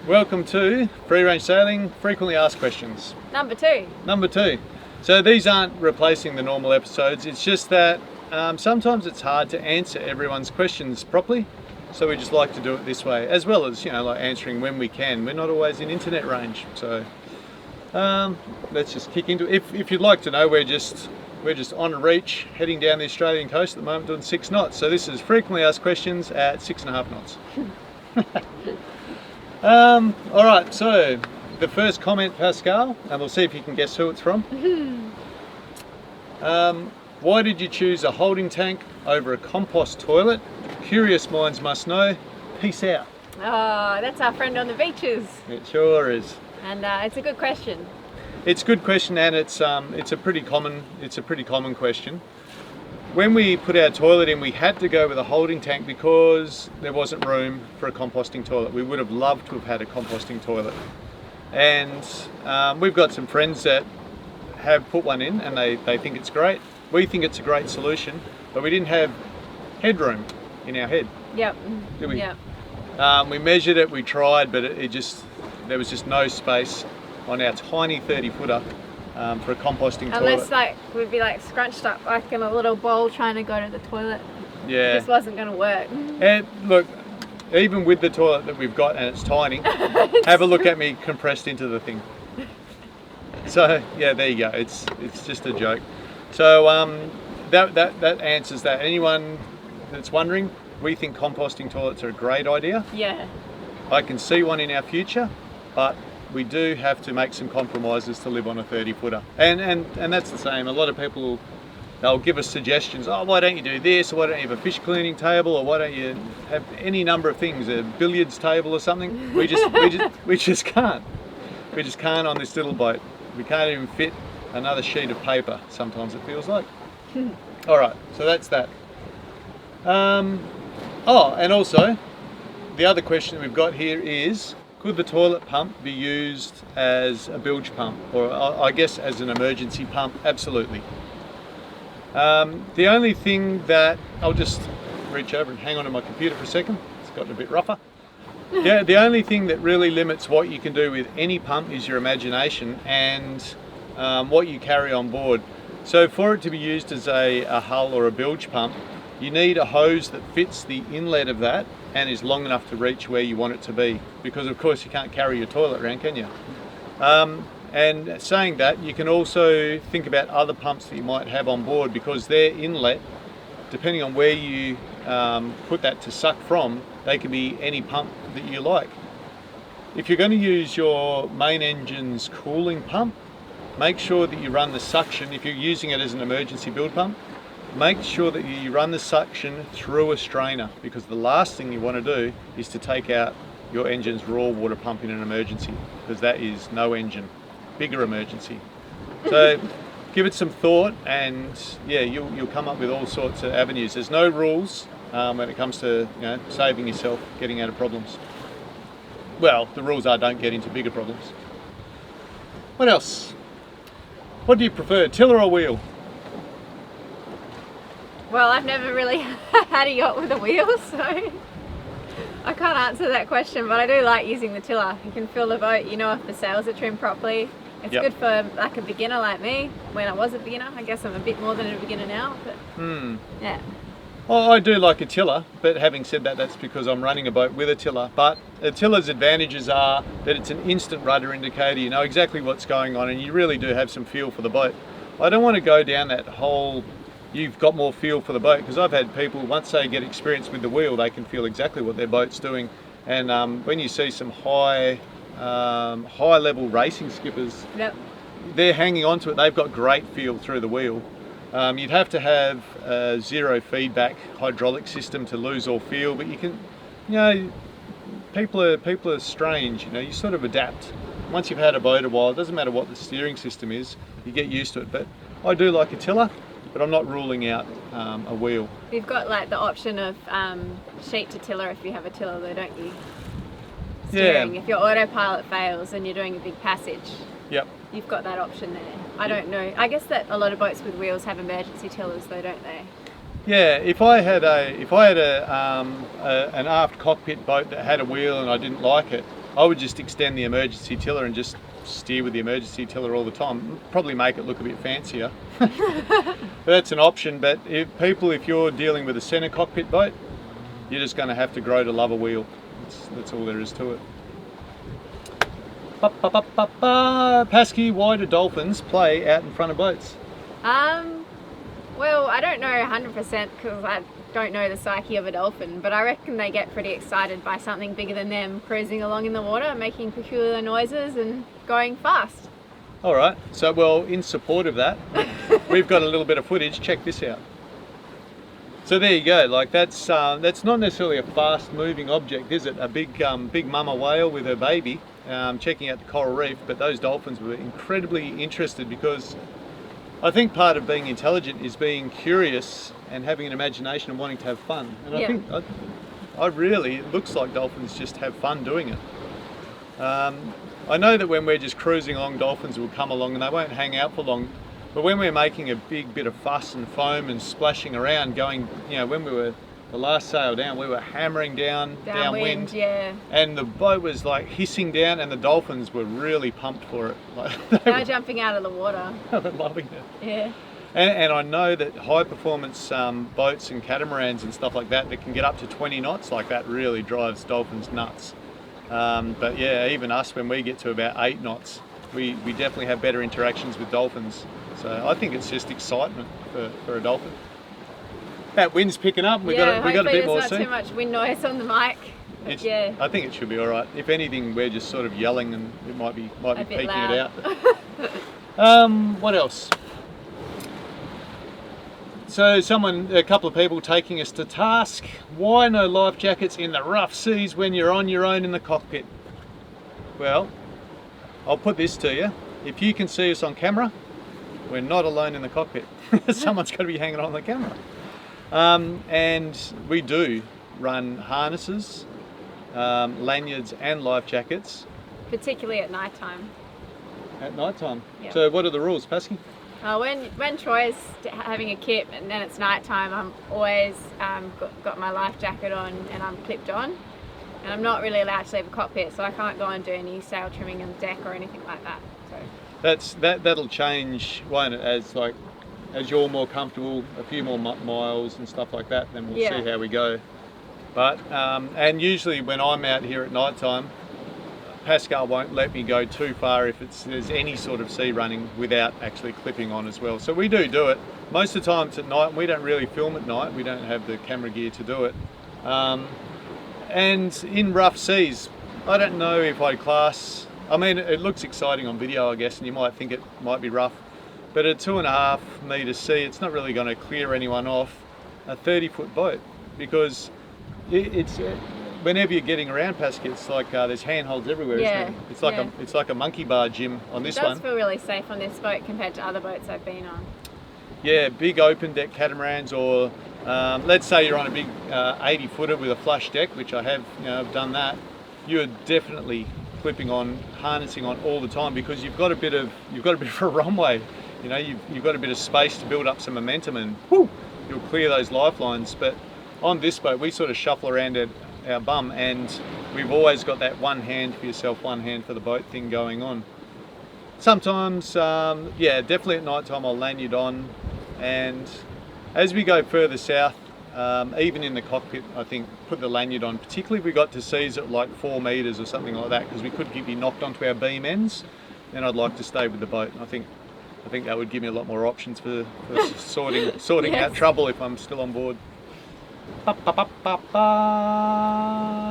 Welcome to Free Range Sailing Frequently Asked Questions. Number two. Number two. So these aren't replacing the normal episodes, it's just that sometimes it's hard to answer everyone's questions properly. So we just like to do it this way, as well as, like answering when we can. We're not always in internet range. So let's just kick into it. If you'd like to know, we're just on a reach, heading down the Australian coast at the moment doing 6 knots. So this is Frequently Asked Questions at 6.5 knots. All right, so the first comment, Pascal, and we'll see if you can guess who it's from. Why did you choose a holding tank over a compost toilet? Curious minds must know. Peace out. Oh, that's our friend on the beaches. It sure is. And it's a good question. It's a good question, and it's a pretty common question. When we put our toilet in, we had to go with a holding tank because there wasn't room for a composting toilet. We would have loved to have had a composting toilet. And we've got some friends that have put one in and they think it's great. We think it's a great solution, but we didn't have headroom in our head. Yep. Did we? Yep. We measured it, we tried, but there was just no space on our tiny 30-footer. For a composting toilet. Unless we'd be scrunched up in a little bowl trying to go to the toilet. Yeah. It just wasn't going to work. And look, even with the toilet that we've got and it's tiny, have a look at me compressed into the thing. So yeah, there you go. It's just a joke. So that answers that. Anyone that's wondering, we think composting toilets are a great idea. Yeah. I can see one in our future, but we do have to make some compromises to live on a 30-footer. And that's the same. A lot of people, they'll give us suggestions. Oh, why don't you do this? Or why don't you have a fish cleaning table? Or why don't you have any number of things, a billiards table or something? We just can't. We just can't on this little boat. We can't even fit another sheet of paper, sometimes it feels like. All right, so that's that. And also, the other question we've got here is, could the toilet pump be used as a bilge pump, or I guess as an emergency pump? Absolutely. The only thing that, I'll just reach over and hang on to my computer for a second, it's gotten a bit rougher. Yeah, the only thing that really limits what you can do with any pump is your imagination and what you carry on board. So for it to be used as a hull or a bilge pump, you need a hose that fits the inlet of that and is long enough to reach where you want it to be, because of course you can't carry your toilet around, can you? And saying that, you can also think about other pumps that you might have on board, because their inlet, depending on where you put that to suck from, they can be any pump that you like. If you're going to use your main engine's cooling pump, make sure that you run the suction, if you're using it as an emergency build pump, make sure that you run the suction through a strainer, because the last thing you want to do is to take out your engine's raw water pump in an emergency, because that is no engine, bigger emergency. So give it some thought, and yeah, you'll come up with all sorts of avenues. There's no rules when it comes to saving yourself, getting out of problems. Well, the rules are don't get into bigger problems. What else? What do you prefer, tiller or wheel? Well, I've never really had a yacht with a wheel, so I can't answer that question, but I do like using the tiller. You can fill the boat, if the sails are trimmed properly. It's good for a beginner like me, when I was a beginner. I guess I'm a bit more than a beginner now, but yeah. Well, I do like a tiller, but having said that, that's because I'm running a boat with a tiller. But a tiller's advantages are that it's an instant rudder indicator. You know exactly what's going on, and you really do have some feel for the boat. I don't want to go down that whole you've got more feel for the boat, because I've had people, once they get experience with the wheel, they can feel exactly what their boat's doing. And when you see some high level racing skippers, they're hanging on to it, they've got great feel through the wheel. You'd have to have a zero feedback hydraulic system to lose all feel, but you can, people are strange, you sort of adapt. Once you've had a boat a while, it doesn't matter what the steering system is, you get used to it. But I do like a tiller, but I'm not ruling out a wheel. You've got the option of sheet to tiller if you have a tiller though, don't you? Steering. Yeah. If your autopilot fails and you're doing a big passage, you've got that option there. I don't know. I guess that a lot of boats with wheels have emergency tillers though, don't they? Yeah, if I had an aft cockpit boat that had a wheel and I didn't like it, I would just extend the emergency tiller and just steer with the emergency tiller all the time. Probably make it look a bit fancier. That's an option, but if you're dealing with a center cockpit boat, you're just going to have to grow to love a wheel. That's all there is to it. Pasky, why do dolphins play out in front of boats? Well, I don't know 100% because I don't know the psyche of a dolphin, but I reckon they get pretty excited by something bigger than them cruising along in the water, making peculiar noises and going fast. All right, so well, in support of that, we've got a little bit of footage. Check this out. So there you go. Like that's not necessarily a fast-moving object, is it? A big mama whale with her baby checking out the coral reef, but those dolphins were incredibly interested because I think part of being intelligent is being curious and having an imagination and wanting to have fun. And I think it looks like dolphins just have fun doing it. I know that when we're just cruising along, dolphins will come along and they won't hang out for long. But when we're making a big bit of fuss and foam and splashing around, going, when we were the last sail down, we were hammering downwind, and the boat was like hissing down, and the dolphins were really pumped for it. Like, they were jumping out of the water. They were loving it. Yeah. And I know that high performance boats and catamarans and stuff like that can get up to 20 knots, like that really drives dolphins nuts. But yeah, even us, when we get to about 8 knots, we definitely have better interactions with dolphins. So I think it's just excitement for a dolphin. That wind's picking up. We got a bit more. There's not too much wind noise on the mic. I think it should be all right. If anything, we're just sort of yelling, and it might be peaking loud. it out. What else? So a couple of people taking us to task. Why no life jackets in the rough seas when you're on your own in the cockpit? Well, I'll put this to you. If you can see us on camera, we're not alone in the cockpit. Someone's got to be hanging on the camera. And we do run harnesses, lanyards and life jackets. Particularly at night time. At night time? Yep. So what are the rules, Pasky? When Troy's having a kip and then it's night time, I'm always got my life jacket on and I'm clipped on. And I'm not really allowed to leave the cockpit, so I can't go and do any sail trimming on the deck or anything like that. So that'll change, won't it? As you're more comfortable, a few more miles and stuff like that, then we'll see how we go. But and usually when I'm out here at night time, Pascal won't let me go too far if there's any sort of sea running without actually clipping on as well. So we do it. Most of the time it's at night, and we don't really film at night. We don't have the camera gear to do it. And in rough seas, I don't know if I'd class, I mean, it looks exciting on video, I guess, and you might think it might be rough, but a 2.5 metre sea, it's not really going to clear anyone off a 30-foot boat, because it's whenever you're getting around Pascal, it's like there's handholds everywhere, isn't it? It's like a monkey bar gym on this one. It does feel really safe on this boat compared to other boats I've been on. Yeah, big open deck catamarans, or let's say you're on a big 80-footer with a flush deck, which I have, I've done that. You're definitely clipping on, harnessing on all the time, because you've got a bit of a runway. You've got a bit of space to build up some momentum, and whoo, you'll clear those lifelines. But on this boat, we sort of shuffle around at our bum, and we've always got that one hand for yourself, one hand for the boat thing going on. Sometimes, definitely at night time I'll lanyard on, and as we go further south, even in the cockpit, I think put the lanyard on, particularly if we got to seas at like 4 metres or something like that, because we could be knocked onto our beam ends. Then I'd like to stay with the boat. I think that would give me a lot more options for sorting out trouble if I'm still on board.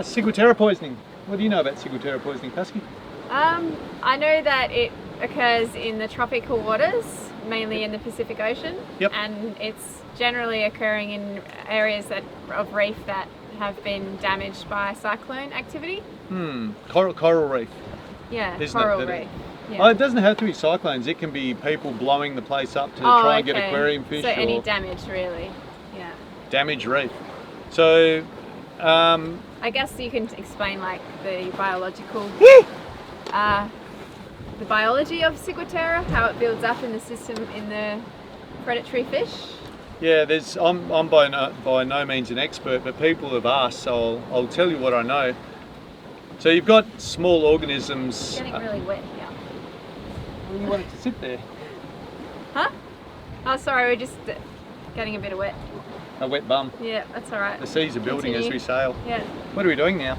Ciguatera poisoning. What do you know about Ciguatera poisoning, Pasky? I know that it occurs in the tropical waters, mainly in the Pacific Ocean. Yep. And it's generally occurring in areas of reef that have been damaged by cyclone activity. Coral reef. Yeah, Isn't coral it? reef. Yeah. Oh, it doesn't have to be cyclones. It can be people blowing the place up to try and get aquarium fish. So any damage, really. Yeah. Damaged reef. So, I guess you can explain like the biological, the biology of Ciguatera, how it builds up in the system in the predatory fish. Yeah, I'm by no means an expert, but people have asked, so I'll tell you what I know. So you've got small organisms. It's getting really wet here. Well, you want it to sit there. Huh? Oh, sorry, we're just getting a bit of wet. A wet bum. Yeah, that's all right. The seas are building as Continue. we sail. Yeah. What are we doing now?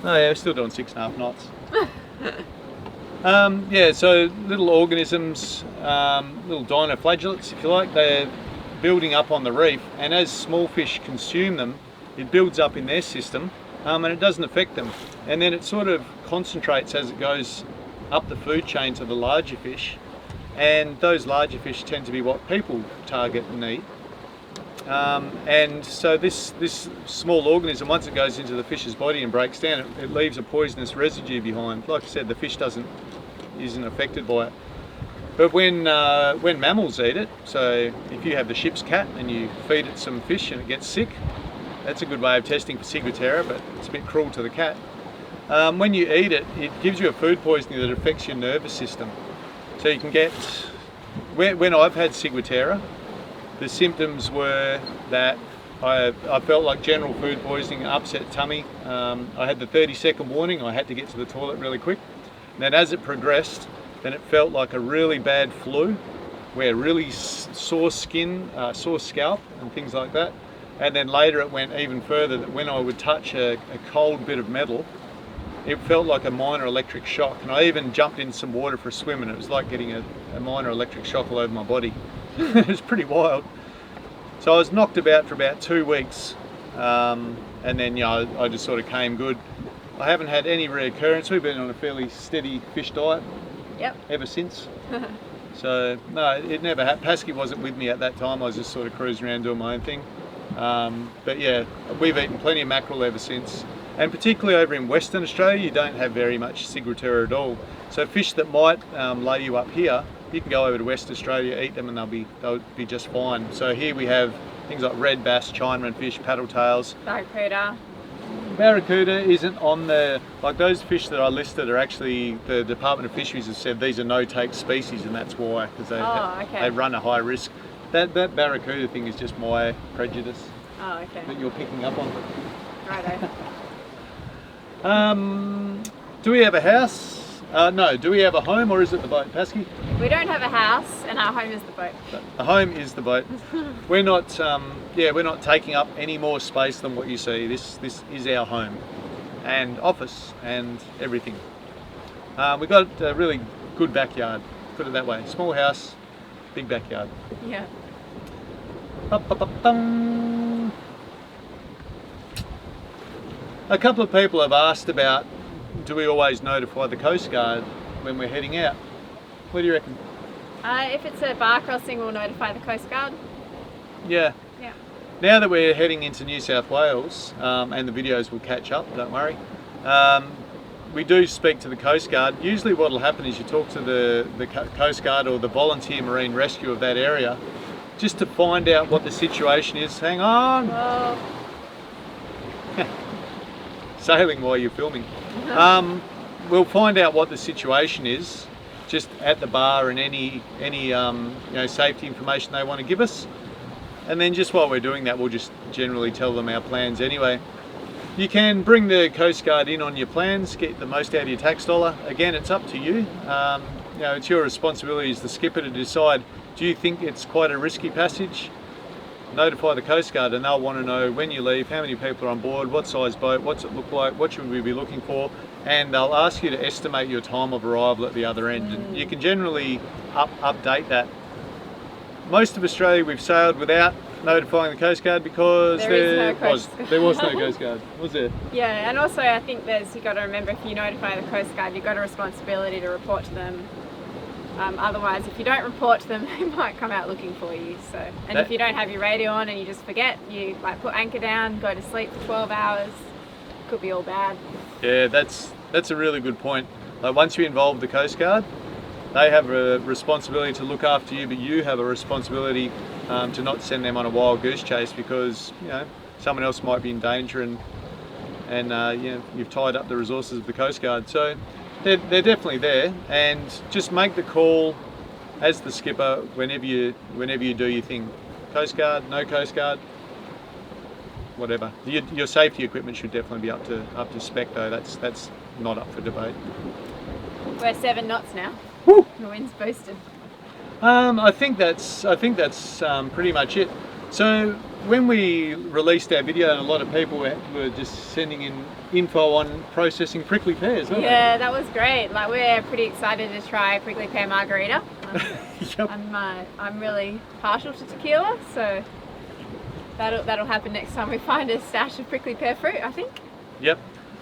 Oh yeah, we're still doing 6.5 knots. Yeah, so little organisms, little dinoflagellates if you like, they're building up on the reef, and as small fish consume them, it builds up in their system, and it doesn't affect them. And then it sort of concentrates as it goes up the food chain to the larger fish, and those larger fish tend to be what people target and eat. And so this small organism, once it goes into the fish's body and breaks down, it leaves a poisonous residue behind. Like I said, the fish isn't affected by it. But when mammals eat it, so if you have the ship's cat and you feed it some fish and it gets sick, that's a good way of testing for Ciguatera, but it's a bit cruel to the cat. When you eat it, it gives you a food poisoning that affects your nervous system. So you can get, when I've had Ciguatera, the symptoms were that I felt like general food poisoning, upset tummy. I had the 30-second warning, I had to get to the toilet really quick. And then as it progressed, then it felt like a really bad flu, where really sore skin, sore scalp and things like that. And then later it went even further, that when I would touch a cold bit of metal, it felt like a minor electric shock. And I even jumped in some water for a swim, and it was like getting a minor electric shock all over my body. It was pretty wild. So I was knocked about for about 2 weeks, and then I just sort of came good. I haven't had any reoccurrence. We've been on a fairly steady fish diet ever since. So no, it never happened. Pasky wasn't with me at that time. I was just sort of cruising around doing my own thing. But yeah, we've eaten plenty of mackerel ever since. And particularly over in Western Australia, you don't have very much Ciguatera at all. So fish that might lay you up here, you can go over to West Australia, eat them, and they'll be just fine. So here we have things like red bass, Chinaman fish, paddle tails. Barracuda. Barracuda isn't on the, like those fish that I listed are actually, the Department of Fisheries has said these are no-take species, and that's why, because they run a high risk. That barracuda thing is just my prejudice that you're picking up on. Righto. Do we have a house? No, do we have a home, or is it the boat, Pasky? We don't have a house, and our home is the boat. The home is the boat. We're not, we're not taking up any more space than what you see. This is our home and office and everything. We've got a really good backyard, put it that way. Small house, big backyard. Yeah. Ba-ba-ba-bum. A couple of people have asked about, do we always notify the Coast Guard when we're heading out? What do you reckon? If it's a bar crossing, we'll notify the Coast Guard. Yeah. Yeah. Now that we're heading into New South Wales, and the videos will catch up, don't worry, we do speak to the Coast Guard. Usually what will happen is you talk to the Coast Guard or the volunteer marine rescue of that area, just to find out what the situation is. Hang on! Oh. Sailing while you're filming. We'll find out what the situation is just at the bar, and any safety information they want to give us, and then just while we're doing that, we'll just generally tell them our plans anyway. You can bring the Coast Guard in on your plans, get the most out of your tax dollar. Again, it's up to you. It's your responsibility as the skipper to decide, do you think it's quite a risky passage? Notify the Coast Guard, and they'll want to know when you leave, how many people are on board, what size boat, what's it look like, what should we be looking for, and they'll ask you to estimate your time of arrival at the other end. And you can generally update that. Most of Australia we've sailed without notifying the Coast Guard because there was no Coast Guard, was there? Yeah, and also I think you've got to remember, if you notify the Coast Guard, you've got a responsibility to report to them. Otherwise, if you don't report to them, they might come out looking for you. So, and if you don't have your radio on and you just forget, you like put anchor down, go to sleep for 12 hours, could be all bad. Yeah, that's a really good point. Like once you involve the Coast Guard, they have a responsibility to look after you, but you have a responsibility to not send them on a wild goose chase, because someone else might be in danger, and you've tied up the resources of the Coast Guard. So they're definitely there, and just make the call as the skipper, whenever you do your thing. Coast Guard, no Coast Guard, whatever. Your safety equipment should definitely be up to spec though. That's not up for debate. We're 7 knots now. Woo! The wind's boosted. I think that's pretty much it. So when we released our video, and a lot of people were just sending in info on processing prickly pears, weren't Yeah, that was great. Like, we're pretty excited to try prickly pear margarita. Yep. I'm really partial to tequila, so that'll happen next time we find a stash of prickly pear fruit, I think. Yep.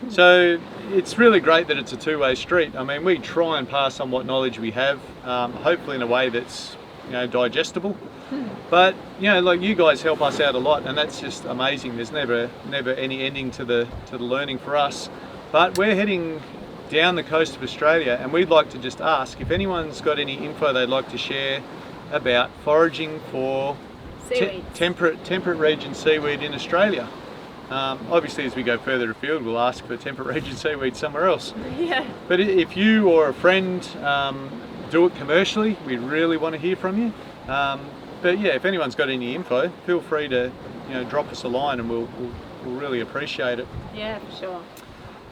So it's really great that it's a two-way street. I mean, we try and pass on what knowledge we have, hopefully in a way that's, you know, digestible. But, you know, like, you guys help us out a lot, and that's just amazing. There's never any ending to the learning for us. But we're heading down the coast of Australia, and we'd like to just ask if anyone's got any info they'd like to share about foraging for temperate region seaweed in Australia. Obviously, as we go further afield, we'll ask for temperate region seaweed somewhere else. Yeah. But if you or a friend do it commercially, we really want to hear from you. But yeah, if anyone's got any info, feel free to, you know, drop us a line, and we'll really appreciate it. Yeah, for sure.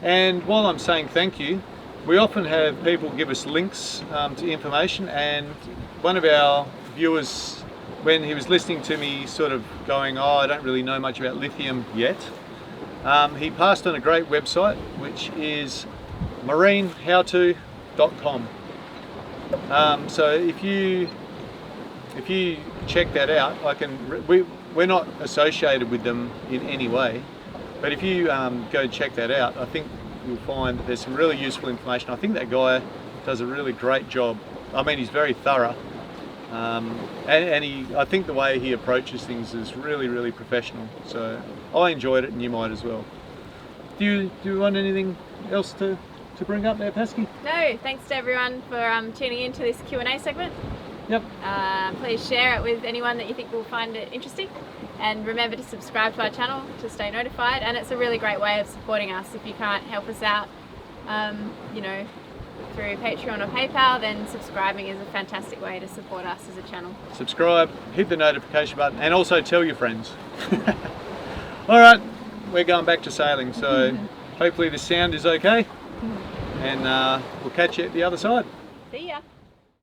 And while I'm saying thank you, we often have people give us links to information, and one of our viewers, when he was listening to me sort of going, oh, I don't really know much about lithium yet, he passed on a great website, which is marinehowto.com. So if you check that out, we're not associated with them in any way, but if you go check that out, I think you'll find that there's some really useful information. I think that guy does a really great job. I mean, he's very thorough, and I think the way he approaches things is really, really professional. So I enjoyed it, and you might as well. Do you want anything else to bring up there, Pasky? No, thanks to everyone for tuning in to this Q&A segment. Yep. Please share it with anyone that you think will find it interesting, and remember to subscribe to our channel to stay notified. And it's a really great way of supporting us. If you can't help us out, you know, through Patreon or PayPal, then subscribing is a fantastic way to support us as a channel. Subscribe, hit the notification button, and also tell your friends. All right, we're going back to sailing, so hopefully the sound is okay, and we'll catch you at the other side. See ya.